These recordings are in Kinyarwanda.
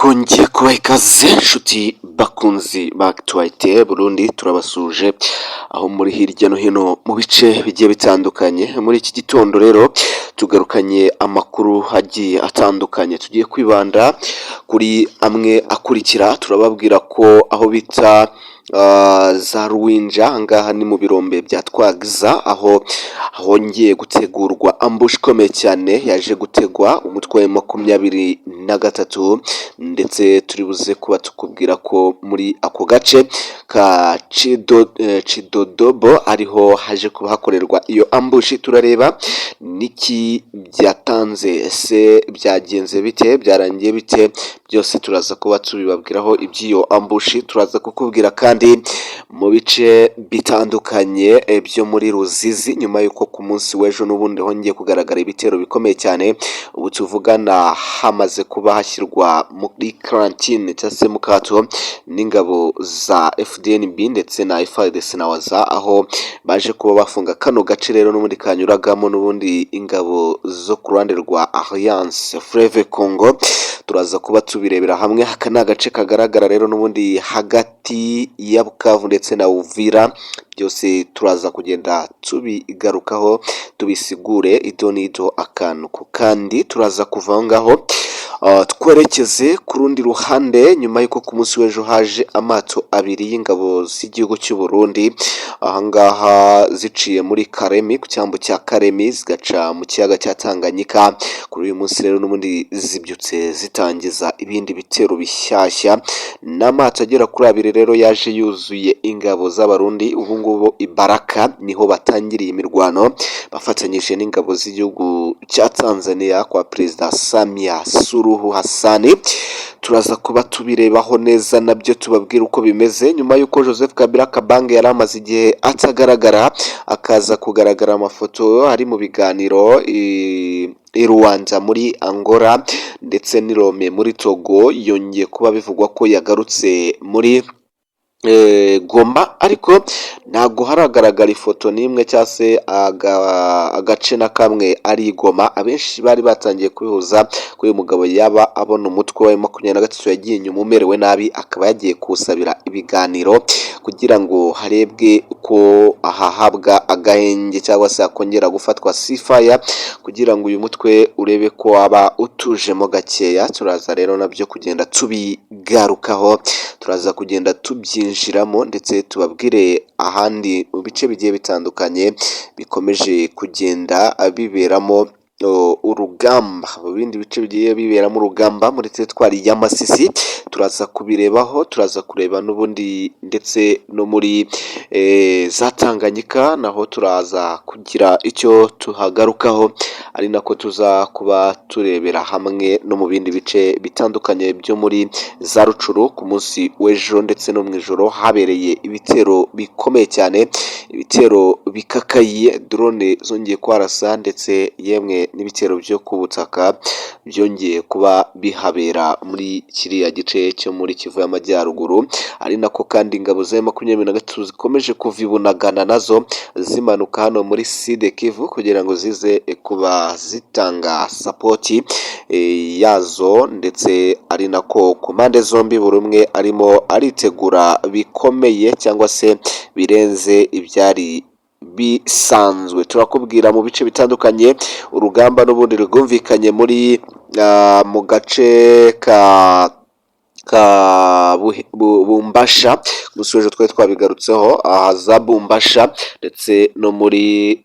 twongeye kubaha ikaze inshuti bakunzi ba Actualité Burundi, turabasuje aho muri hirya no hino mu bice bigiye bitandukanye. Muri iki gitondo rero tugarukanye amakuru agiye atandukanye, tugiye kwibanda kuri amwe akurikira. Turababwira ko aho bita za Ruwinja, ngaha ni mu birombe bya Twagiza, aho hongeye gutegurwa ambush ikomeye cyane yaje gutegwa umutwe wa 23, ndetse turi buze kuba tukubwira ko muri ako gace ka Cidodobo ariho haje kuba hakorerwa iyo ambush. Turareba niki byatanze, ese byagenze bite, byarangiye bite, byose turaza kuba tubibabwiraho iby'iyo ambush. Turaza kukubwira kandi mu bice bitandukanye byo muri Ruzizi, nyuma y'uko ku munsi w'ejo n'ubundi hongeye kugaragara ibitero bikomeye cyane. Ubu tuvugana hamaze kuba hashyirwa muri karantine cyangwa se mu kato n'ingabo za FDNB ndetse na FARDC na waza, aho baje kuba bafunga kano gace rero n'ubundi kanyuragamo n'ubundi ingabo zo ku ruhande rwa Alliance Fleuve Congo. Turaza kuba tubirebera hamwe. Aka ni agace kagaragara rero n'ubundi hagati ya Bukavu ndetse na Uvira, byose turaza kugenda tubigarukaho tubisigure idonido akantu ku kandi. Turaza kuva aho ngaho twerekeze ku rundi ruhande, nyuma y'uko ku munsi w'ejo haje amato abiri y'ingabo z'igihugu cy'u Burundi, ahangaha ziciye muri Karemi, ku cyambu cya Karemi zigaca mu kiyaga cya Tanganyika. Kuri uyu munsi rero n'ubundi zibyutse zitangiza ibindi bitero bishyashya, n'amato agera kuri abiri rero yaje yuzuye ingabo z'abarundi. Ubu ngubu Ibaraka niho batangiriye imirwano bafatanyije n'ingabo z'igihugu cya Tanzania kwa Perezida Samia Suluhu Hassan. Turaza kuba tubirebaho neza nabyo tubabwira uko bimeze, nyuma y'uko Joseph Kabila Kabange yari amaze igihe atagaragara, akaza kugaragara amafoto ari mu biganiro i Rwanda muri Angola ndetse n'i Lome muri Togo. Yongeye kuba bivugwa ko yagarutse muri Goma, ariko ntabwo haragaragara ifoto n'imwe cyangwa se agace na kamwe ari Goma. Abenshi bari batangiye kwihuza ko uyu mugabo yaba abona umutwe wa 23 yagiye inyuma umerewe nabi, akaba yagiye kusabira ibiganiro kugira ngo harebwe uko ahahabwa agahenge cyangwa se akongera gufatwa sifaya, kugira ngo uyu mutwe urebe ko waba utujemo gakeya. Turaza rero nabyo kugenda tubigarukaho, turaza kugenda tubyinjiramo ndetse tubabwire ahandi mu bice bigiye bitandukanye bikomeje kugenda biberamo urugamba. Mu bindi bice bigiye biberamo urugamba muri teritwari ya Masisi turaza kubirebaho. Turaza kureba n'ubundi ndetse no muri za Tanganyika naho turaza kugira icyo tuhagarukaho, ari nako tuza kuba turebera hamwe no mu bindi bice bitandukanye byo muri za Rucuru. Ku munsi w'ejo ndetse no mu ijoro habereye ibitero bikomeye cyane, ibitero bikakaye, drone zongeye kwarasa ndetse yemwe n'ibitero byo ku butaka byongeye kuba bihabera muri kiriya gice cyo muri Kivu y'Amajyaruguru. Ari nako kandi ingabo za 23 zikomeje kuvibunagana nazo zimanuka hano muri Sud Kivu kugira ngo zize kuba zitanga sapoti yazo, ndetse ari nako ku mpande zombi buri umwe arimo aritegura bikomeye cyangwa se birenze ibyari bisanzwe. Turakubwira mu bice bitandukanye urugamba n'ubundi rwumvikanye muri mu gace ka Bumbasha. Gusa ejo twari twabigarutseho za Bumbasha ndetse no muri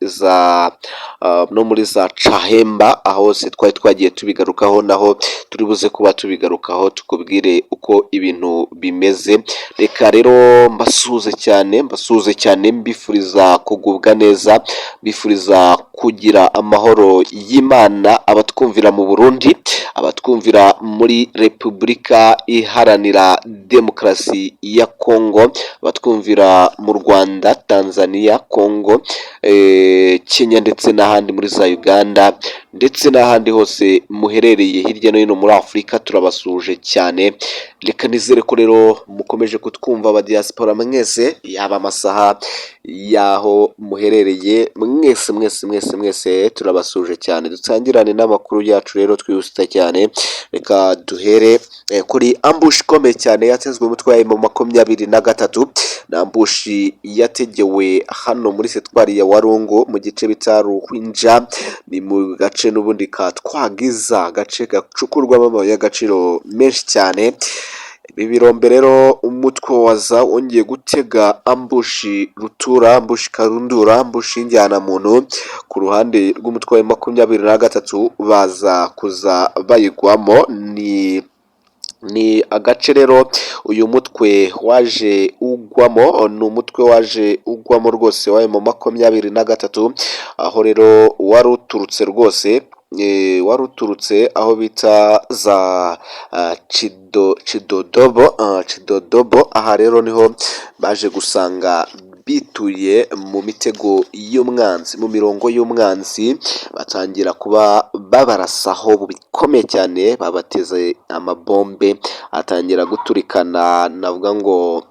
za Chahemba, aho hose twari twagiye tubigarukaho, naho turi buze kuba tubigarukaho tukubwire uko ibintu bimeze. Reka rero mbasuze cyane, mbifuriza kugubwa neza, mbifuriza kugira amahoro y'Imana, abatwumvira mu Burundi, abatwumvira muri Repubulika Iharanira Demokarasi ya Kongo, abatwumvira mu Rwanda, Tanzania, Kongo, Kenya ndetse n'ahandi muri za Uganda ndetse n'ahandi hose muherereye hirya no hino muri Afurika turabasuje cyane. Reka nizere ko rero mukomeje kutwumva aba diaspora mwese, yaba amasaha y'aho muherereye mwese turabasuje cyane. Dutangirane n'amakuru yacu rero twihuse cyane. Reka duhere kuri ambush ikomeye cyane yatezwe umutwe wa M23 na ambush yategewe hano muri setwari ya Warungu mu gice bita Ruhwinja, ni mu gace n'ubundi ka Twagiza, agace gacukurwamo amabuye y'agaciro menshi cyane. Ibi birombe rero umutwe waza wongeye gutega ambushi rutura, ambushi karundura, ambushi y'injyana muntu ku ruhande rw'umutwe wa M23 baza kuza bayigwamo. Ni agace rero uyu mutwe waje ugwamo, ni umutwe waje ugwamo rwose wa M23, aho rero wari uturutse rwose wari uturutse aho bita za Chidodobo. Aha rero niho baje gusanga bituye mu mitego y'umwanzi, mu mirongo y'umwanzi, batangira kuba babarasaho bikomeye cyane, babateze amabombe atangira guturikana. Navuga ngo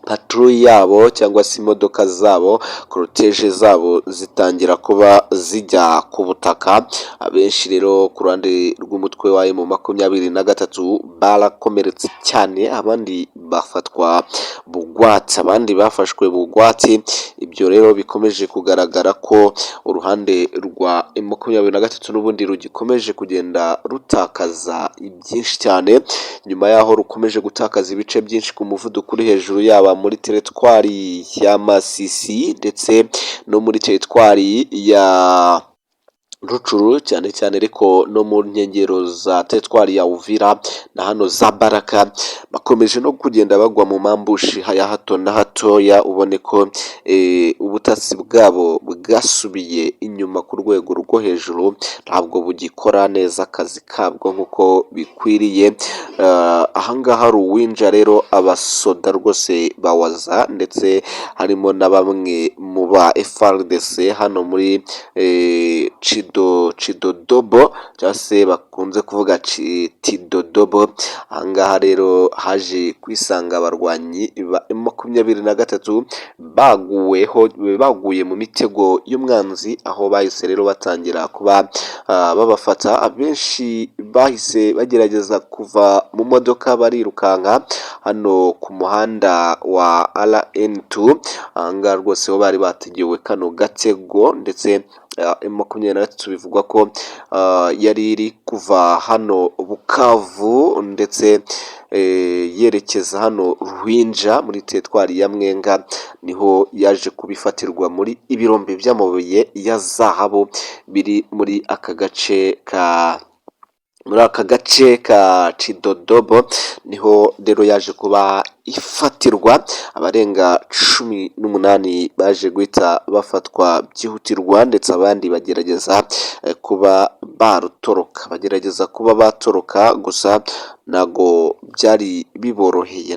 patrouille yabo cyangwa se imodoka zabo, cortege zabo zitangira kuba zijya ku butaka. Abenshi rero ku ruhande rw'umutwe wa M23 barakomeretse cyane, abandi bafatwa bugwate, abandi bafashwe bugwate. Ibyo rero bikomeje kugaragara ko uruhande rwa M23 n'ubundi rugikomeje kugenda rutakaza byinshi cyane, nyuma yaho rukomeje gutakaza ibice byinshi ku muvuduko uri hejuru, yaba muri teritwari ya Masisi ndetse no muri teritwari ya Rucuru cyane cyane, ariko no mu nkengero za teritwari ya Uvira na hano za Baraka bakomeje no kugenda bagwa mu mambushi ya hato na hatoya. Ubone ko ubutasi bwabo bwasubiye inyuma ku rwego rwo hejuru, ntabwo bugikora neza akazi kabwo nk'uko bikwiriye. Ahangaha Ruwinja rero abasoda rwose bawaza, ndetse harimo na bamwe mu ba FARDC hano muri Chidodobo cyangwa se bakunze kuvuga Tidodobo. Ahangaha rero haje kwisanga abarwanyi ba M23 baguye mu mitego y'umwanzi, aho bahise rero batangira kuba babafata. Abenshi bahise bagerageza kuva mu modoka barirukanka hano ku muhanda wa RN2. Ahangaha rwose ho bari bategewe kano gatego, ndetse M23 bivugwa ko yari iri kuva hano Bukavu ndetse yerekeza hano Ruhwinja muri teritwari ya Mwenga, niho yaje kubifatirwa muri ibirombe by'amabuye ya zahabu biri muri aka gace ka Chidodobo. Niho rero yaje kuba ifatirwa. Abarenga 18 baje guhita bafatwa byihutirwa, ndetse abandi bagerageza kuba batoroka, gusa ntago byari biboroheye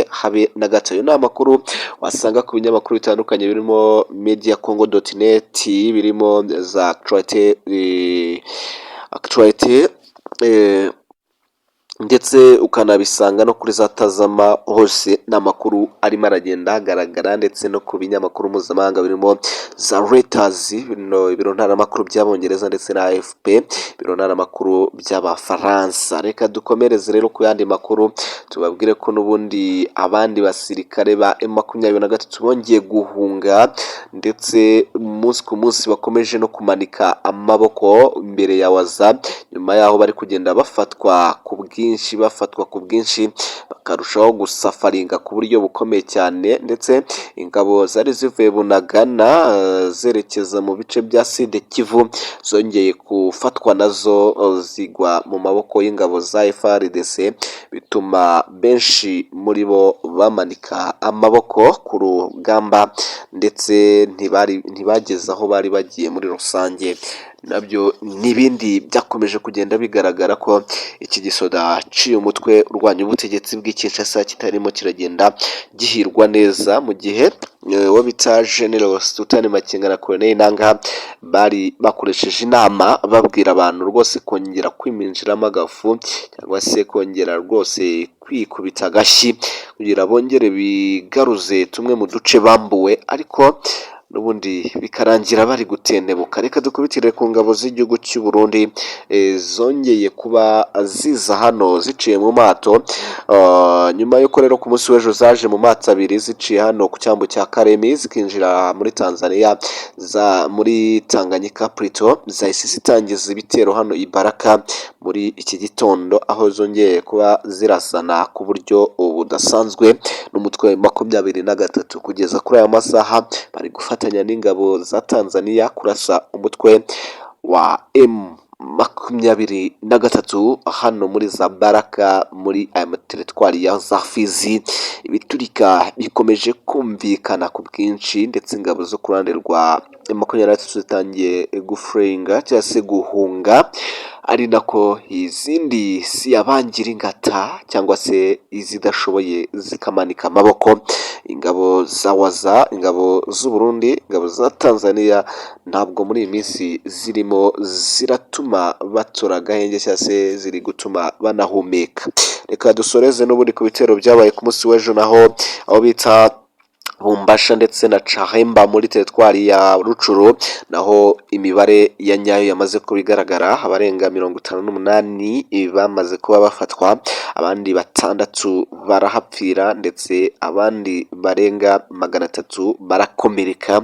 habe na gato. Ayo ni amakuru wasanga ku binyamakuru bitandukanye birimo mediacongo.net, birimo za Actualité, ndetse ukanabisanga no kuri za Tazama. Hose n'amakuru arimo aragenda agaragara, ndetse no ku binyamakuru mpuzamahanga birimo za Reuters, ibiro ntaramakuru by'Abongereza, ndetse na AFP, ibiro ntaramakuru by'Abafaransa. Reka dukomereze rero ku yandi makuru, tubabwire ko n'ubundi abandi basirikare ba M23 bongeye guhunga, ndetse umunsi ku munsi bakomeje no kumanika amaboko imbere ya Waza, nyuma yaho bari kugenda bafatwa ku bwinshi, bakarushaho gusafaringa ku buryo bukomeye cyane. Ndetse ingabo zari zivuye Bunagana zerekeza mu bice bya Sud Kivu zongeye gufatwa nazo zigwa mu maboko y'ingabo za FARDC, bituma benshi muri bo bamanika amaboko ku rugamba, ndetse ntibageze aho bari bagiye muri rusange. nabyo n'ibindi byakomeje kugenda bigaragara ko iki gisoda ciye umutwe urwanya ubutegetsi bw'i Kinshasa kitarimo kiragenda gihirwa neza, mu gihe uwo bita General Sultan Makenga na Colonel Nangaa bari bakoresheje inama babwira abantu rwose kongera kwiminjiramo agafu cyangwa se kongera rwose kwikubita agashyi kugira bongere bigaruze tumwe mu duce bambuwe, ariko n'ubundi bikarangira bari gutendebuka. Reka dukubitire ku ngabo z'igihugu cy'u Burundi zongeye kuba ziza hano ziciye mu mato, nyuma y'uko rero ku munsi w'ejo zaje mu mato abiri ziciye hano ku cyambu cya Karemi zikinjira muri Tanzania, muri Tanganyika Plateau, zahise zitangiza ibitero hano i Baraka muri iki gitondo, aho zongeye kuba zirasana ku buryo budasanzwe n'umutwe wa 23. Kugeza kuri aya masaha bari gufatanya n'ingabo za Tanzania kurasa umutwe wa M23 hano muri za Baraka, muri aya materitwari ya za Fizi. Ibiturika bikomeje kumvikana ku bwinshi, ndetse ingabo zo ku ruhande rwa M23 zitangiye gufrenga cyangwa se guhunga, ari nako izindi si abangira ingata cyangwa se izidashoboye zikamanika amaboko. Ingabo za Waza, ingabo z'u Burundi, ingabo za Tanzania ntabwo muri iyi minsi zirimo ziratuma batora agahenge cyangwa se ziri gutuma banahumeka. Reka dusoreze n'ubundi ku bitero byabaye ku munsi w'ejo, naho aho bita Bumbasha ndetse na Chahemba muri teritwari ya Rucuru, naho imibare ya nyayo yamaze kubigaragara. Abarenga 58 bamaze kuba bafatwa, abandi 6 barahapfira, ndetse abandi barenga 300 barakomereka,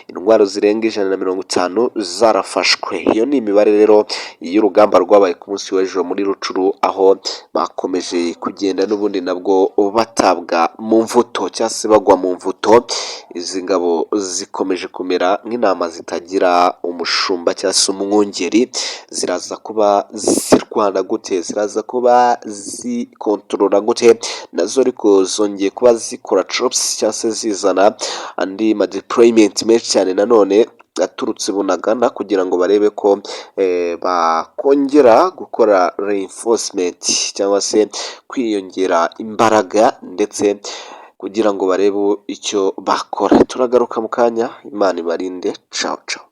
intwaro zirenga 150 zarafashwe. Iyo ni imibare rero y'urugamba rwabaye ku munsi w'ejo muri Rucuru, aho bakomeje kugenda n'ubundi nabwo batabwa mu mvuto cyangwa se bagwa mu mvuto. Izi ngabo zikomeje kumera nk'intama zitagira umushumba cyangwa se umwungeri. Ziraza kuba zirwana gute? Ziraza kuba zikontorora gute? Nazo ariko zongeye kuba zikora troops cyangwa se zizana andi ma deployment menshi cyane nanone aturutse Bunagana, kugira ngo barebe ko bakongera gukora reinforcement cyangwa se kwiyongera imbaraga, ndetse kugira ngo barebe icyo bakora. Turagaruka mu kanya. Imana ibarinde. Ciao ciao.